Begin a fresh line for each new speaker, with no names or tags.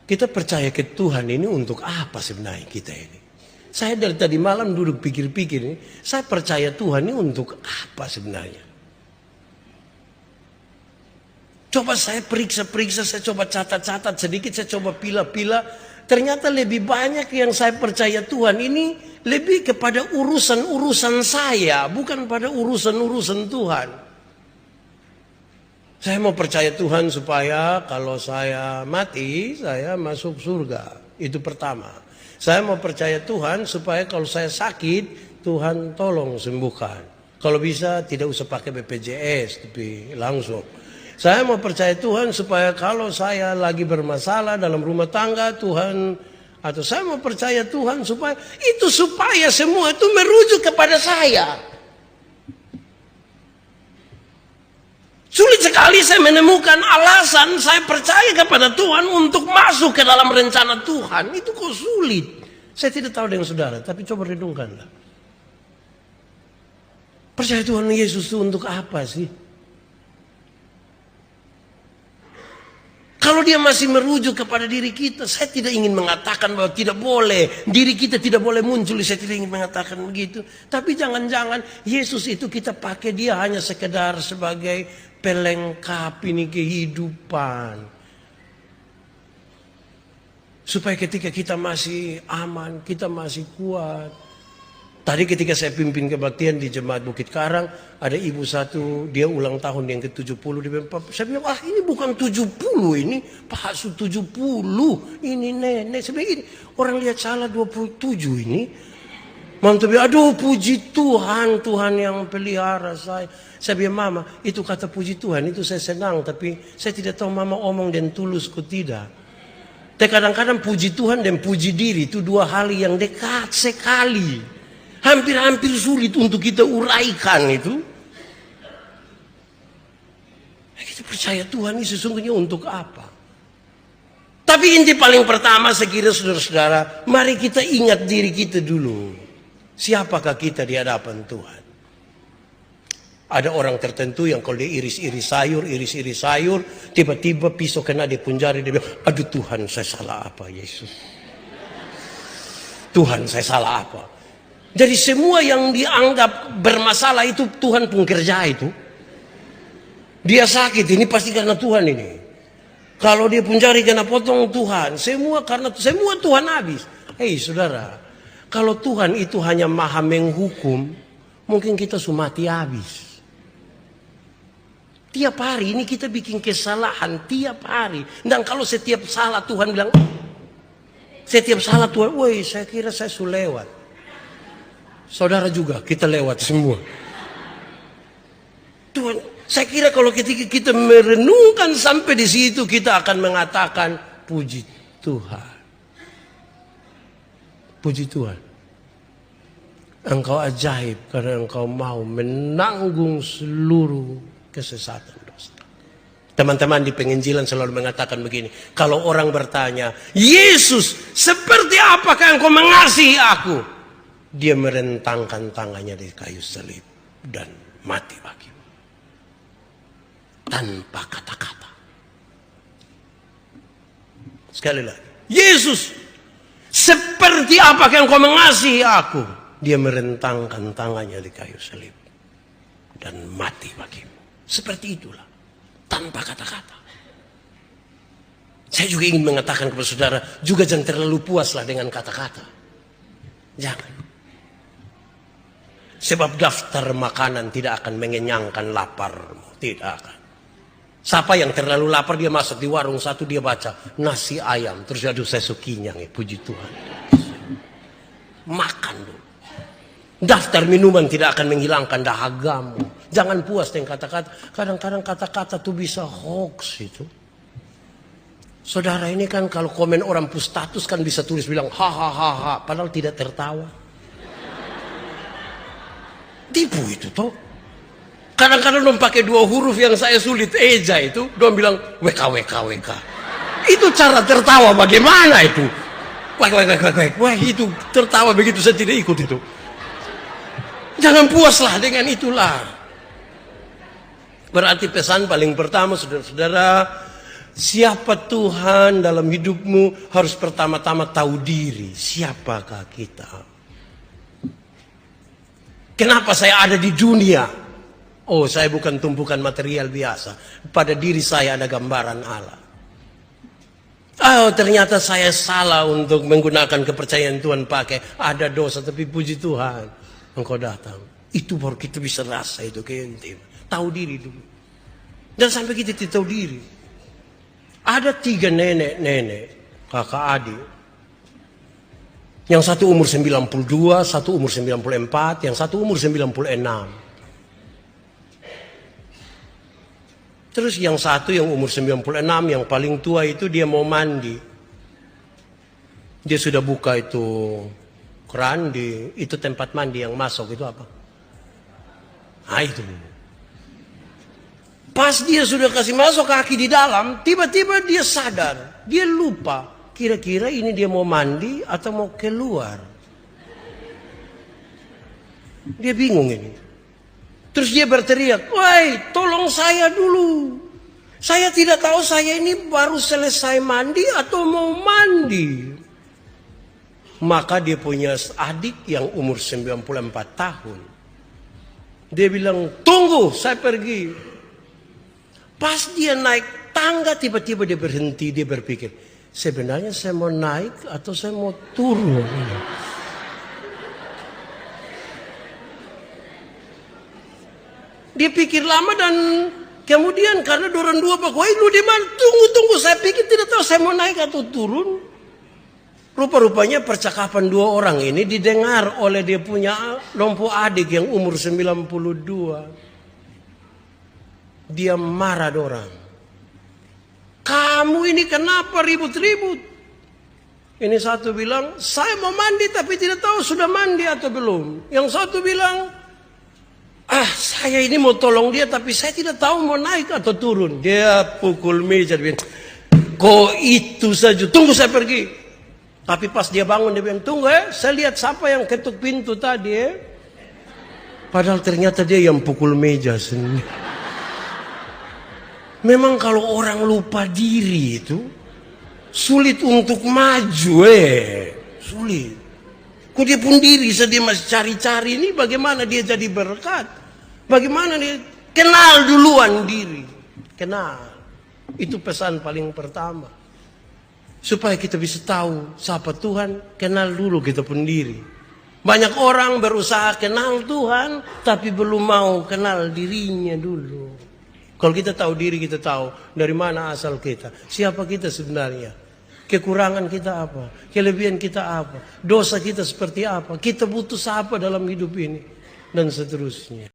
Kita percaya ke Tuhan ini untuk apa sebenarnya kita ini? Saya dari tadi malam duduk pikir-pikir ini, saya percaya Tuhan ini untuk apa sebenarnya? Coba saya periksa-periksa, saya coba catat-catat sedikit, saya coba pilah-pilah. Ternyata lebih banyak yang saya percaya Tuhan ini lebih kepada urusan-urusan saya, bukan pada urusan-urusan Tuhan. Saya mau percaya Tuhan supaya kalau saya mati, saya masuk surga. Itu pertama. Saya mau percaya Tuhan supaya kalau saya sakit, Tuhan tolong sembuhkan. Kalau bisa tidak usah pakai BPJS, tapi langsung. Saya mau percaya Tuhan supaya kalau saya lagi bermasalah dalam rumah tangga, Tuhan, atau saya mau percaya Tuhan supaya semua itu merujuk kepada saya. Sulit sekali saya menemukan alasan saya percaya kepada Tuhan untuk masuk ke dalam rencana Tuhan. Itu kok sulit. Saya tidak tahu dengan saudara, tapi coba renungkanlah. Percaya Tuhan Yesus itu untuk apa sih? Kalau dia masih merujuk kepada diri kita, saya tidak ingin mengatakan bahwa tidak boleh, diri kita tidak boleh muncul, saya tidak ingin mengatakan begitu. Tapi jangan-jangan Yesus itu kita pakai dia hanya sekedar sebagai pelengkap ini kehidupan. Supaya ketika kita masih aman, kita masih kuat. Tadi ketika saya pimpin kebaktian di Jemaat Bukit Karang, ada ibu satu, dia ulang tahun yang ke-70. Saya bilang, ini bukan 70 ini, Pak Su 70, ini nenek. Saya bilang, ini orang lihat salah 27 ini. Mantap, aduh puji Tuhan, Tuhan yang pelihara saya. Saya bilang, Mama, itu kata puji Tuhan, itu saya senang. Tapi saya tidak tahu Mama omong dan tulus kok tidak. Tapi kadang-kadang puji Tuhan dan puji diri itu dua hal yang dekat sekali. Hampir-hampir sulit untuk kita uraikan itu. Kita percaya Tuhan ini sesungguhnya untuk apa? Tapi inti paling pertama saya kira saudara-saudara, mari kita ingat diri kita dulu. Siapakah kita di hadapan Tuhan? Ada orang tertentu yang kalau dia iris-iris sayur, tiba-tiba pisau kena di punjari, dia bilang, aduh Tuhan saya salah apa Yesus? Tuhan saya salah apa? Jadi semua yang dianggap bermasalah itu Tuhan pun kerja itu. Dia sakit ini pasti karena Tuhan ini. Kalau dia punjari kena potong Tuhan. Semua Tuhan habis. Hei saudara. Kalau Tuhan itu hanya maha menghukum. Mungkin kita sudah mati habis. Tiap hari ini kita bikin kesalahan. Tiap hari. Dan kalau setiap salah Tuhan bilang. Setiap salah Tuhan. Woi saya kira saya sudah lewat. Saudara juga kita lewat semua. Tuhan, saya kira kalau ketika kita merenungkan sampai di situ kita akan mengatakan puji Tuhan. Puji Tuhan. Engkau ajaib karena engkau mau menanggung seluruh kesesatan dosa. Teman-teman di penginjilan selalu mengatakan begini. Kalau orang bertanya, Yesus seperti apakah engkau mengasihi aku? Dia merentangkan tangannya di kayu salib dan mati bagimu. Tanpa kata-kata. Sekali lagi. Yesus, seperti apakah engkau mengasihi aku? Dia merentangkan tangannya di kayu salib dan mati bagimu. Seperti itulah. Tanpa kata-kata. Saya juga ingin mengatakan kepada saudara, juga jangan terlalu puaslah dengan kata-kata. Jangan. Sebab daftar makanan tidak akan mengenyangkan laparmu. Tidak akan. Siapa yang terlalu lapar dia masuk di warung satu dia baca nasi ayam. Terus aduh saya sukinya puji Tuhan. Makan dulu. Daftar minuman tidak akan menghilangkan dahagamu. Jangan puas dengan kata-kata. Kadang-kadang kata-kata itu bisa hoax itu. Saudara ini kan kalau komen orang pustatus kan bisa tulis bilang ha. Padahal tidak tertawa. Tipu itu toh. Kadang-kadang dong pakai dua huruf yang saya sulit eja itu. Dong bilang WK. Itu cara tertawa bagaimana itu? Wah itu tertawa begitu saya tidak ikut itu. Jangan puaslah dengan itulah. Berarti pesan paling pertama saudara-saudara. siapa Tuhan dalam hidupmu, harus pertama-tama tahu diri. Siapakah kita? Kenapa saya ada di dunia? Oh, saya bukan tumpukan material biasa. Pada diri saya ada gambaran Allah. Oh, ternyata saya salah untuk menggunakan kepercayaan Tuhan pakai. Ada dosa, tapi puji Tuhan, Engkau datang. Itu baru kita bisa rasa itu keintim. Tahu diri dulu. Dan sampai kita tidak tahu diri. Ada 3 nenek-nenek, kakak adik. Yang satu umur 92, satu umur 94, yang satu umur 96. Terus yang satu yang umur 96, yang paling tua itu dia mau mandi. Dia sudah buka itu keran, itu tempat mandi yang masuk itu apa? Nah itu. Pas dia sudah kasih masuk kaki di dalam, tiba-tiba dia sadar. Dia lupa, kira-kira ini dia mau mandi atau mau keluar. Dia bingung ini. Terus dia berteriak, "Woi, tolong saya dulu. Saya tidak tahu saya ini baru selesai mandi atau mau mandi." Maka dia punya adik yang umur 94 tahun. Dia bilang, "Tunggu, saya pergi." Pas dia naik tangga, tiba-tiba dia berhenti, dia berpikir, sebenarnya saya mau naik atau saya mau turun? Dia pikir lama dan kemudian karena dorong dua pak, "Woi lu di mana? Tunggu, saya pikir tidak tahu saya mau naik atau turun." Rupa-rupanya percakapan 2 orang ini didengar oleh dia punya lompo adik yang umur 92. Dia marah dorang. "Kamu ini kenapa ribut-ribut?" Ini satu bilang, "Saya mau mandi tapi tidak tahu sudah mandi atau belum." Yang satu bilang, "Saya ini mau tolong dia tapi saya tidak tahu mau naik atau turun." Dia pukul meja, dia bilang, "Kok itu saja, tunggu saya pergi." Tapi pas dia bangun dia bilang, "Tunggu saya lihat siapa yang ketuk pintu tadi Padahal ternyata dia yang pukul meja sendiri. Memang kalau orang lupa diri itu sulit untuk maju sulit. Kok dia pun diri dia masih cari-cari ini bagaimana dia jadi berkat. Bagaimana dia kenal duluan diri. Kenal. Itu pesan paling pertama. Supaya kita bisa tahu siapa Tuhan, kenal dulu kita pun diri. Banyak orang berusaha kenal Tuhan, tapi belum mau kenal dirinya dulu. Kalau kita tahu diri, kita tahu dari mana asal kita. Siapa kita sebenarnya. Kekurangan kita apa? Kelebihan kita apa? Dosa kita seperti apa? Kita butuh apa dalam hidup ini? Dan seterusnya.